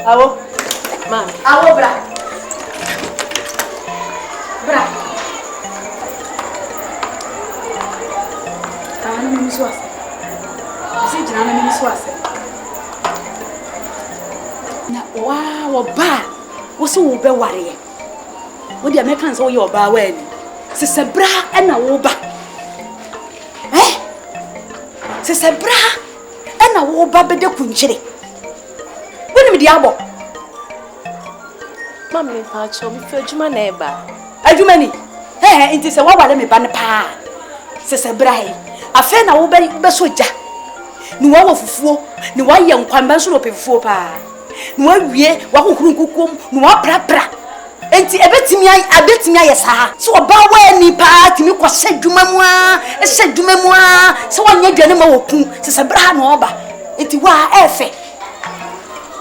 Awo. Ma'am. Awo bra. Bra. Kana mimi swase. Isi jina na mimi swase. Na wa ba. Wo se wo be ware. Wo dia me kan se wo ye oba wa ni. Sese bra e na wo ba. Sese bra e na wo ba be de kunchire. Woni me di abo. Ma'am me pa cho me fe adwuma na e ba. Adwuma ni. Nti se wo wale me ba ne pa. Sese bra he. Afa na wo be soja. Ni wo fufuo, ni wo ye nkwanba so no pefuo pa. Ni wo wie wa kokuru nkukom, ni wo prapra. Enti abetimi ayesa. So oba wa ni pa timi ko sedwuma mu a, sedwuma mu a, so wanya dwane ma woku. Sese bra na oba. Enti wa efe.